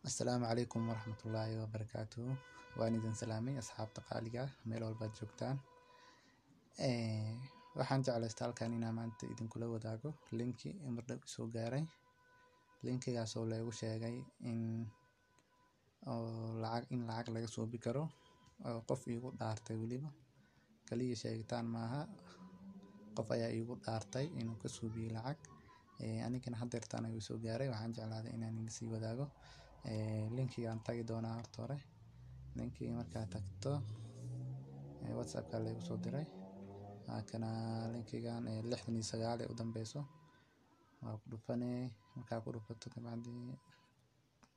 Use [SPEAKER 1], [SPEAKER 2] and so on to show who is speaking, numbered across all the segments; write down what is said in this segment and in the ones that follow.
[SPEAKER 1] السلام عليكم ورحمة الله وبركاته. وأنا إذن سلامي أصحاب تقاليقة ميل والباد جوجتان. waxaan jeclaystay halkan inaan maanta idinkula wadaago linki mardhow soo gaaray. Linkigaas oo lagu sheegay in lacag laga soo bi karo oo qof iigu dhaartay waliba kaliya sheegitaan maaha, qof ayaa iigu dhaartay inuu ka soo biyo lacag. Anigana hadeertaan ayuu soo gaaray. Waxaan jeclaaday inaan idin sii wadaago. Linkigaan tagi doonaa horta hore. Linkii markaa tagto WhatsApp-ka lagu soo diray. Kana linkigaan 69 u dambeyso waa ku dhufanay. Markaa ku dhufato kabacdi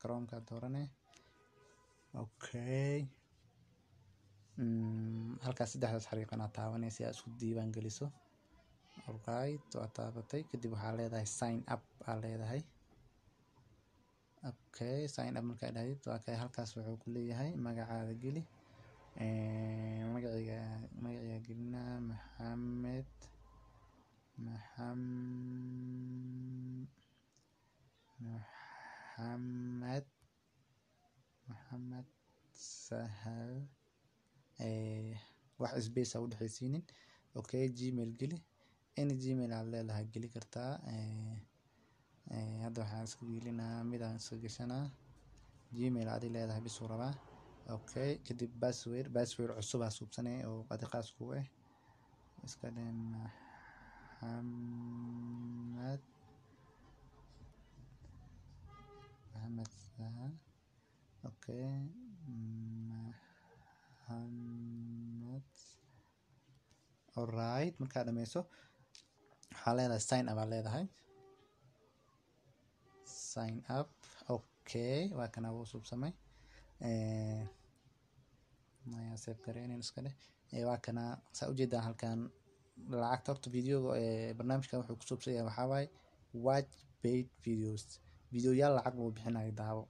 [SPEAKER 1] Chrome-ka dooranay. Okay, halkaas saddexdaas xariiqan aad taabanaysa si aad isku diiwaan geliso. Alright, waa taabatay kadib waxaa leedahay sign up aa leedahay. Okay, sign up markaa dhahid waa kay halkaas wuxuu ku leeyahay magacaada geli. Magaciga gelina Maxamed Sahal, wax space u dhaxaysiinin. Okay, Gmail geli. Any Gmail aad leedahay geli kartaa. Hadda waxaan isku gelinaa midaan soo gashanaa Gmail aad leedahay bisuu rabaa. Okay, kadib password cusub aa suubsanay oo qadiqaas ku ah iska dhan Maxamed Sahal. Okay, Maxamed. Alright, markaa dhameyso waxaa leedahay sign up aa leedahay. Sign up. Okay, waa kana wuu suubsamay. Maya save gareynin iska dheh. Waa kana saa u jeedaan halkan lacagta horta videoga barnaamijkan wuxuu ku suubsan yahay waxaa waaye watch paid videos. Videoyaal lacag lagu bixinayo daawo.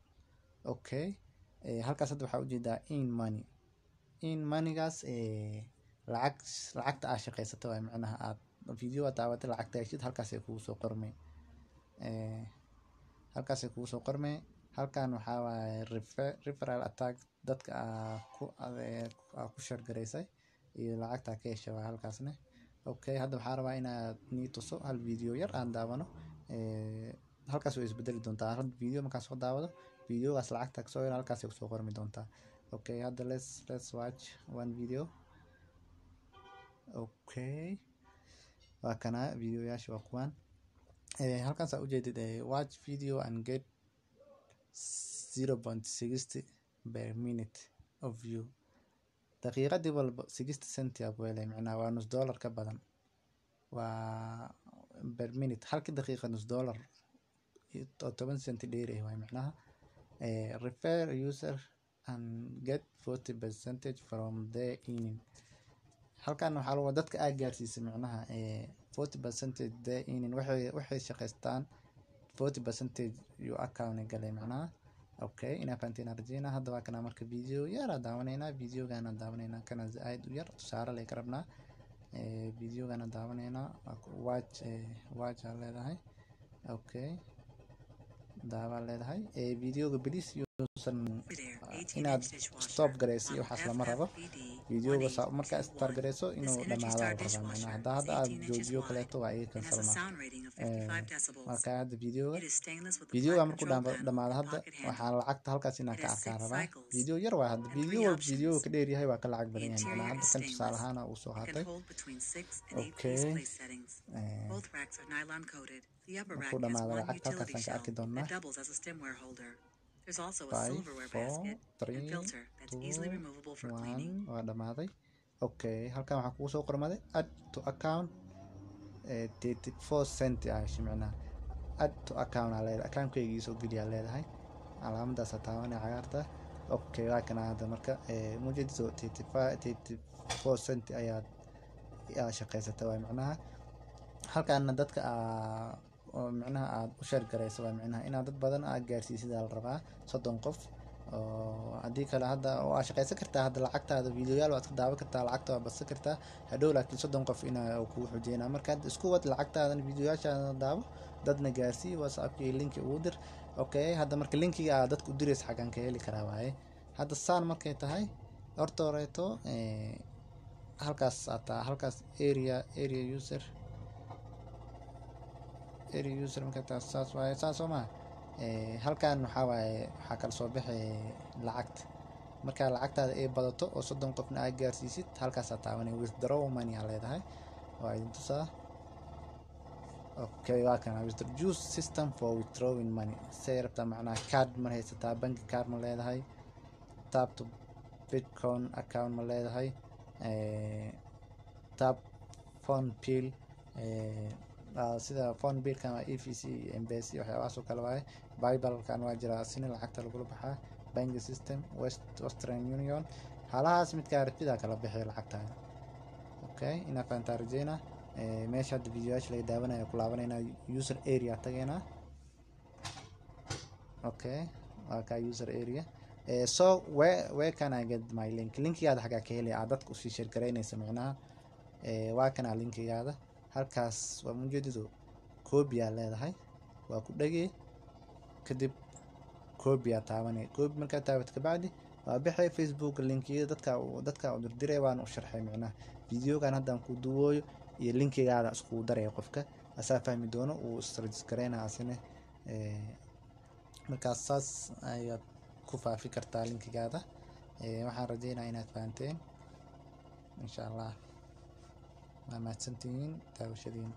[SPEAKER 1] Okay, halkaas hadda waxaa u jeedaa in money-gaas lacagta aad shaqaysato waa macnaha aad video aad daawatay lacagta heshid halkaas ay kugu soo qormay. Halkaas ay kugu soo qormay. Halkan waxaa waaye referral attack dadka ku share gareysay iyo lacagta ka heshay waa halkaasna. Okay, hadda waxaan rabaa inaad nii tuso hal video yar aan daawano. Halkaas way isbedeli doontaa. Hal video markaas soo daawado videogaas lacagta ka soo yar halkaas ay ku soo qormi doontaa. Okay, hadda let's watch one video. Okay, waa kana videoyaasha waa kuwan. Halkaas aad u jeedid watch video and get 0.60 per minute of view. daqiiqadii walba 60 cent ayaa ku helay, macnaha waa $1 ka badan. Waa per minute halkii daqiiqa $1 oo 10 cent dheeri waay macnaha. Refer user and get 40% from their earning. halkan waxaa lagu dadka aad gaarsiisay macnaha 40% their earning waxay shaqaystaan 40% your account galay macnaha. Okay, ina fahanteen arjina. Hadda waa kana marka video yar daawanayna. Videogan daawanayna kana aad u yar tusaale lay karabna. Videogan daawanayna watch aa leedahay. Okay, daawa leedahay. Videoga please yuusan inaad stop gareyso waxaas lama rabo. Videoga marka start gareyso inuu dhamaado rabaa macnaha. Hadda aad joojiyo kaleeto waa ay cancel ma. Marka hadda videoga markuu dhamaado hadda waxaa lacagta halkaas inaa ka arkaa rabaa. Video yar waa hadda video ka dheer yahay waa ka lacag badan yahay macnaha. Hadda kan tusaale ahaan uu soo qaatay. Okay, markuu dhamaado lacagta halkaas ka arki doonaa. There's also a silverware basket and filter that's easily removable for cleaning. Waa dhamaaday. Okay, halkan waxaa kugu soo qormaday add to account 34 cent ay shimcina. Add to account aa leedahay. Account-kayga soo geliya leedahay. Calaamadaas taabanay cagaarta. Okay, waa kana hadda marka muujadiso 34 cent ayaa shaqaysatay waa macnaha. halkan dadka oo macnaha aad u share gareyso waa macnaha inaad dad badan aad gaarsiisid la rabaa 30 qof oo hadii kale hadda oo shaqeysan kartaa hadda lacagtaada videoyaal waad ka daawan kartaa lacagta waa bas kartaa hadhow laakiin 30 qof ina ku xujeenaa marka isku wad lacagtaada videoyaasha daawo dadna gaarsii WhatsApp-ka link ugu dir okay hadda marka linkiga aad dadku u diraysa xagan ka heli karaa waaye hadda saan markay tahay horta horeeto halkaas halkaas area user markay tahay saas waaye saas oo ma halkaan waxaa waaye waxaa kala soo bixi lacagta marka lacagtaada ay badato oo 30 qofna aad gaarsiisid halkaas aad taabanay withdraw money aad leedahay waa idin tusaa okay waa kana withdraw system for withdrawing money say rabta macnaha card ma haysataa bank card ma leedahay tap to bitcoin account ma leedahay tap phone bill sida phone bill kama EFC MPC waxyaabahaas oo kale waaye bible kan waa jira asina lacagta lagu baxaa bank system Western Union halahaas mid ka aragtida kala bixi lacagtaada okay ina faantaa rajeyna meesha hadda videoyaasha laga daawanayo ku laabanayna user area tageena okay waa ka user area so where can I get my linkigaada xagaa ka helay aad dadku sii share gareynaysa macnaha waa kana linkigaada halkaas waa mujeedido copy aad leedahay waa ku dhagay kadib copy aad taabanay copy marka taabato ka bacdi waa bixay Facebook linkiga dadka u dirdiray waan u sharxay macnaha videogan hadda ku duwooyo iyo linkigaada isku daray qofka asaa fahmi doono uu register gareynaa asina markaas saas ayaad ku faafi kartaa linkigaada waxaan rajeynayaa inaad fahanteen insha Allah ma mahadsantihiin daawashadiina